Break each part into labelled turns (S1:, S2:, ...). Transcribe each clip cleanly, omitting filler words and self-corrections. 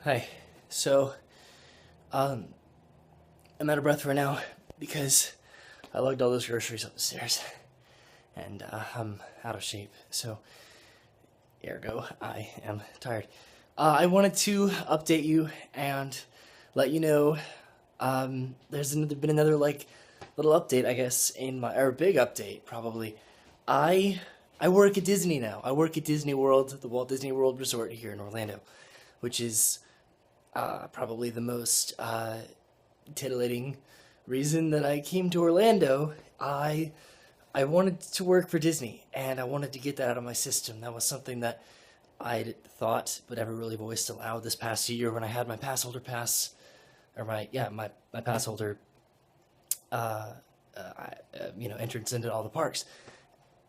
S1: Hi. So, um, I'm out of breath right now because I lugged all those groceries up the stairs, and I'm out of shape. So, ergo, I am tired. I wanted to update you and let you know been another little update, I guess, in my or big update probably. I I work at Disney now. I work at Disney World, the Walt Disney World Resort here in Orlando, which is probably the most titillating reason that I came to Orlando. I wanted to work for Disney, and I wanted to get that out of my system. That was something that I'd thought but never really voiced aloud this past year when I had my pass holder pass, or my pass holder, entrance into all the parks.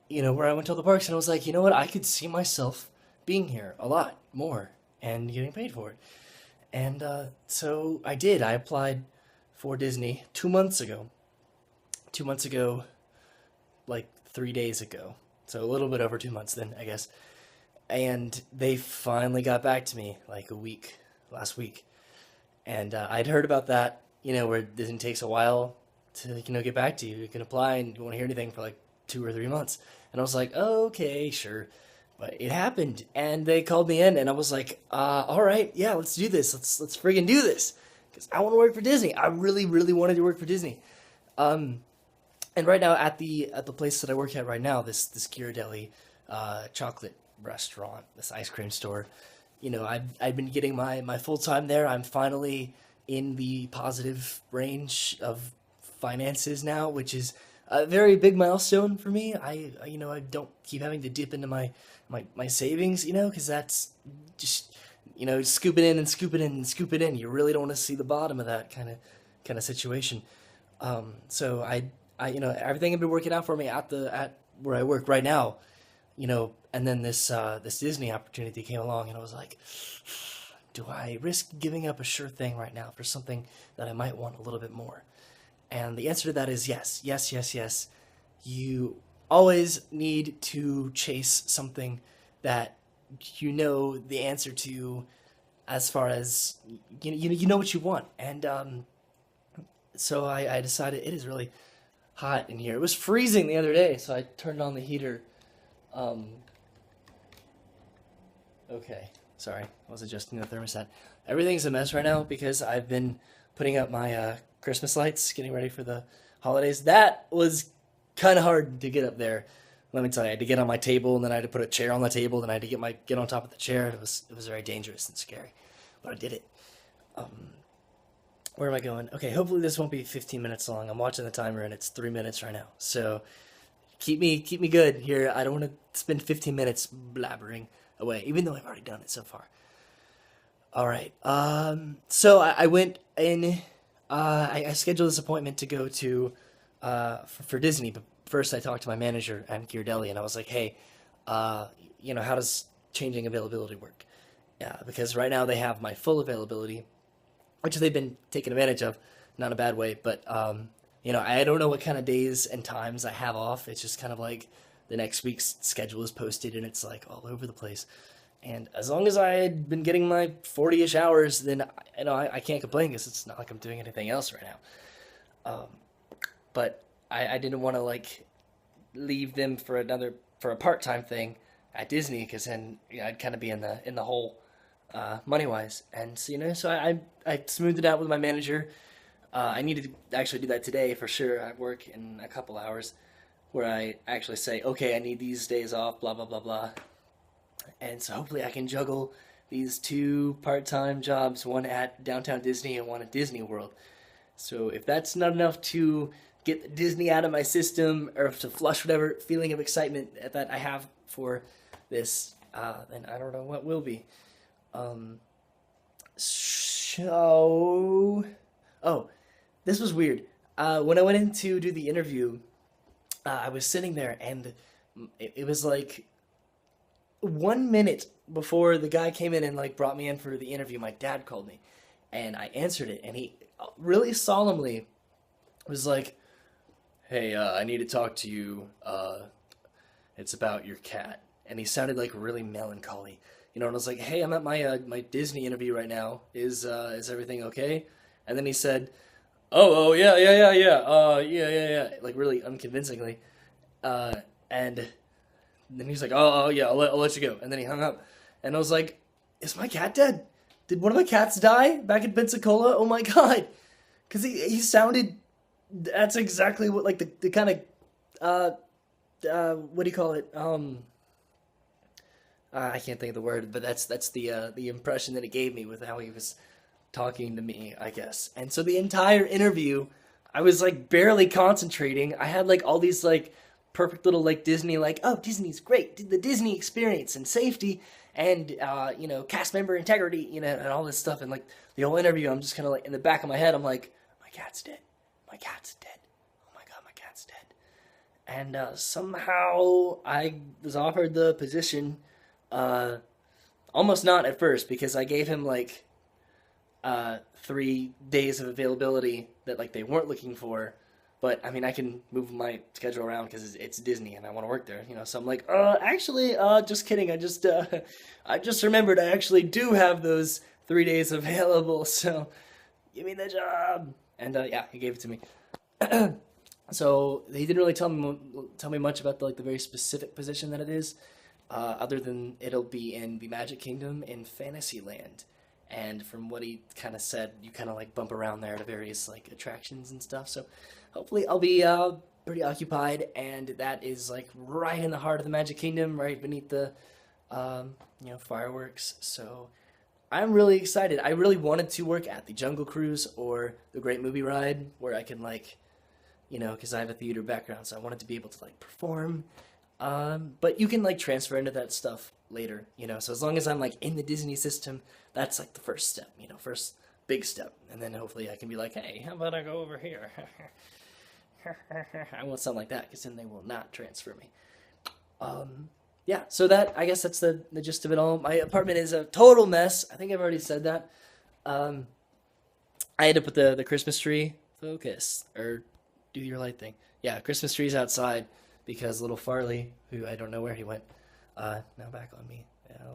S1: Where I went to all the parks, and I was like, you know what, I could see myself being here a lot more and getting paid for it. And so I did. I applied for Disney 2 months ago. 2 months ago, like 3 days ago. So a little bit over 2 months then, I guess. And they finally got back to me like last week. And I'd heard about that, where Disney takes a while to, get back to you. You can apply and you won't hear anything for like 2 or 3 months. And I was like, oh, okay, sure. But it happened, and they called me in, and I was like, all right, yeah, let's do this. Let's friggin' do this, because I want to work for Disney. I really, really wanted to work for Disney. Um, and right now at the place that I work at right now, this Ghirardelli chocolate restaurant, this ice cream store, I've been getting my full time there. I'm finally in the positive range of finances now, which is a very big milestone for me. I don't keep having to dip into my savings, because that's just scoop it in and scoop it in and scoop it in. You really don't want to see the bottom of that kind of situation. So everything had been working out for me at where I work right now, and then this Disney opportunity came along, and I was like, do I risk giving up a sure thing right now for something that I might want a little bit more? And the answer to that is yes, yes, yes, yes. You always need to chase something that you know the answer to, as far as you know what you want. And so I decided it is really hot in here. It was freezing the other day, so I turned on the heater. Um, okay, sorry, I was adjusting the thermostat. Everything's a mess right now because I've been putting up my Christmas lights, getting ready for the holidays. That was kind of hard to get up there. Let me tell you, I had to get on my table, and then I had to put a chair on the table, then I had to get on top of the chair. It was very dangerous and scary, but I did it. Um, where am I going? Okay, hopefully this won't be 15 minutes long. I'm watching the timer, and it's 3 minutes right now. So keep me good here. I don't want to spend 15 minutes blabbering away, even though I've already done it so far. All right. So I went in. I scheduled this appointment to go to for Disney, but first I talked to my manager at Ghirardelli, and I was like, "Hey, how does changing availability work? Yeah, because right now they have my full availability, which they've been taking advantage of, not in a bad way, but I don't know what kind of days and times I have off. It's just kind of like the next week's schedule is posted, and it's like all over the place. And as long as I had been getting my 40-ish hours, then I can't complain because it's not like I'm doing anything else right now. But I didn't want to like leave them for a part-time thing at Disney, because then I'd kind of be in the hole money wise. And so I smoothed it out with my manager. I needed to actually do that today for sure at work in a couple hours, where I actually say, okay, I need these days off, blah blah blah blah. And so hopefully I can juggle these two part-time jobs, one at downtown Disney and one at Disney World. So if that's not enough to get Disney out of my system, or to flush whatever feeling of excitement that I have for this, then I don't know what will be. Um, so, oh, this was weird. When I went in to do the interview, I was sitting there, and it was like 1 minute before the guy came in and like brought me in for the interview. My dad called me, and I answered it, and he really solemnly was like, "Hey, I need to talk to you. It's about your cat." And he sounded like really melancholy. you know, and I was like, hey, I'm at my Disney interview right now. Is everything okay? And then he said, oh, yeah, yeah, yeah, yeah, yeah, like really unconvincingly. Uh, and then he's like, oh, yeah, I'll let you go. And then he hung up. And I was like, is my cat dead? Did one of my cats die back in Pensacola? Oh my God. Because he sounded, that's exactly what, like the kind of, what do you call it? I can't think of the word, but that's the impression that it gave me with how he was talking to me, I guess. And so the entire interview, I was like barely concentrating. I had like all these like perfect little like Disney, like, oh, Disney's great, the Disney experience and safety and you know, cast member integrity, you know, and all this stuff. And like the whole interview, I'm just kind of like in the back of my head, I'm like, my cat's dead, my cat's dead, oh my God, my cat's dead. And somehow I was offered the position. Almost not at first, because I gave him like 3 days of availability that like they weren't looking for. But I mean, I can move my schedule around because it's Disney and I want to work there, you know. So I'm like, actually, just kidding. I just remembered I actually do have those 3 days available. So give me the job. And yeah, he gave it to me. So he didn't really tell me much about the very specific position that it is, other than it'll be in the Magic Kingdom in Fantasyland. And from what he kind of said, you kind of like bump around there to various like attractions and stuff. So hopefully I'll be pretty occupied, and that is like right in the heart of the Magic Kingdom, right beneath the you know, fireworks. So I'm really excited. I really wanted to work at the Jungle Cruise or the Great Movie Ride, where I can like, you know, because I have a theater background, so I wanted to be able to like perform. But you can like transfer into that stuff later, you know. So as long as I'm like in the Disney system, that's like the first step, you know, first big step. And then hopefully I can be like, hey, how about I go over here? I want something like that, because then they will not transfer me. Yeah, so that, I guess that's the gist of it all. My apartment is a total mess. I think I've already said that. I had to put the Christmas tree, focus, or do your light thing. Yeah, Christmas tree's outside because little Farley, who I don't know where he went, now back on me.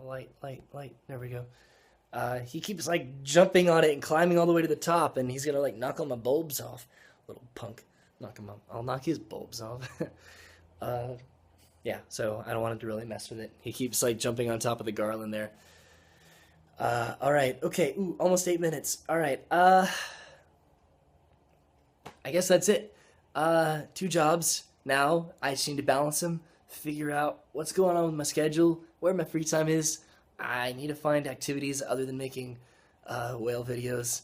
S1: Light. There we go. He keeps like jumping on it and climbing all the way to the top, and he's gonna like knock all my bulbs off. Little punk. Knock him off. I'll knock his bulbs off. Yeah, so I don't want him to really mess with it. He keeps like jumping on top of the garland there. Alright, okay. Ooh, almost 8 minutes. Alright, I guess that's it. 2 jobs now. I just need to balance them, figure out what's going on with my schedule, where my free time is. I need to find activities other than making whale videos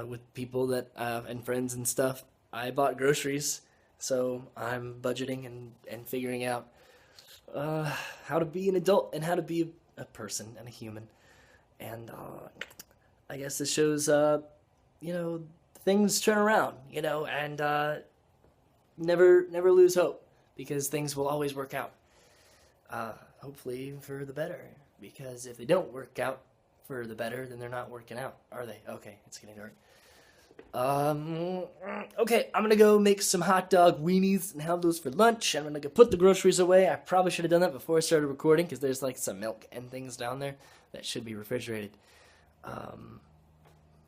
S1: with people that and friends and stuff. I bought groceries, so I'm budgeting and figuring out how to be an adult and how to be a person and a human. And I guess this shows, you know, things turn around, you know, and never lose hope, because things will always work out. Hopefully for the better, because if they don't work out for the better, then they're not working out, are they? Okay, it's getting dark. Okay, I'm gonna go make some hot dog weenies and have those for lunch. I'm gonna go put the groceries away. I probably should have done that before I started recording, because there's like some milk and things down there that should be refrigerated.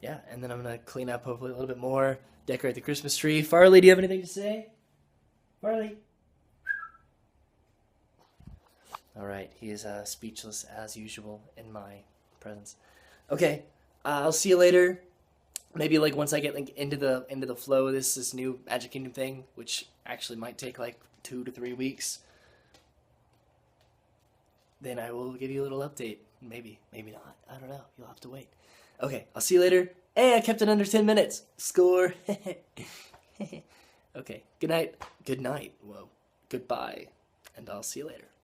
S1: Yeah, and then I'm gonna clean up hopefully a little bit more, decorate the Christmas tree. Farley, do you have anything to say? Farley? Alright, he is speechless as usual in my presence. Okay, I'll see you later. Maybe like once I get like into the flow of this new Magic Kingdom thing, which actually might take like 2 to 3 weeks, then I will give you a little update. Maybe not. I don't know. You'll have to wait. Okay, I'll see you later. Hey, I kept it under 10 minutes. Score. Okay, good night. Good night. Whoa. Goodbye. And I'll see you later.